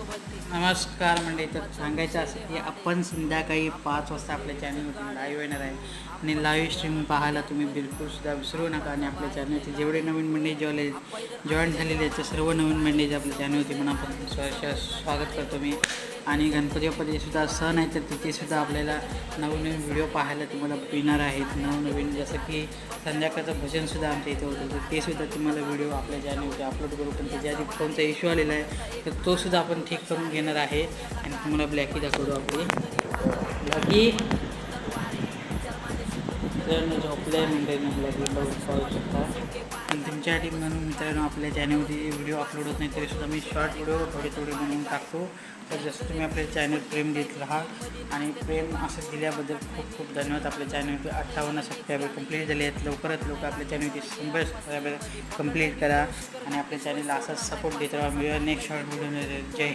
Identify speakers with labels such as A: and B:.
A: नमस्कार मंडळी. तर सांगायचं असं की आपण संध्याकाळी 5 वाजता आपल्या चॅनलवरती लाईव्ह येणार आहे आणि लाईव्ह स्ट्रीम पाहायला तुम्ही बिलकुलसुद्धा विसरू नका. आणि आपल्या चॅनलचे जेवढे नवीन मंडळी जॉईन झालेले आहेत, त्या सर्व नवीन मंडळीचे आपल्या चॅनलवरती मनापासून स्वागत करतो मी. आणि गणपती बाप्पाचेसुद्धा सण आहे, तर तिथेसुद्धा आपल्याला नवनवीन व्हिडिओ पाहायला तुम्हाला मिळणार आहेत. नवनवीन जसं की संध्याकाळचं भजनसुद्धा आमच्या इथं होतं, तर तेसुद्धा तुम्हाला व्हिडिओ आपल्या चॅनलवरती अपलोड करू. पण त्याच्या आधी फोनचा इश्यू आलेला आहे, तर तोसुद्धा आपण ठीक करून घेणार आहे. आणि तुम्हाला ब्लॅकी दाखवतो. आपली ब्लॅकी झोपल्या मंडळीनं ब्लॅकी पाहू शकता. आणि तुमच्यासाठी म्हणून मित्रांनो आपल्या चॅनलवरती व्हिडिओ अपलोड होत नाही तरीसुद्धा मी शॉर्ट व्हिडिओ थोडे बनवून टाकतो. तर जसं तुम्ही आपल्या चॅनल प्रेम देत राहा. आणि प्रेम असं दिल्याबद्दल खूप खूप धन्यवाद. आपल्या चॅनलवरती 58 सबस्क्रायबर कंप्लीट झाले आहेत. लवकरात लवकर आपल्या चॅनलवरती 100 सबस्क्रायबर कंप्लीट करा आणि आपल्या चॅनलला असाच सपोर्ट देत राहा. मिळूया नेक्स्ट शॉर्ट व्हिडिओ. जय हिंद.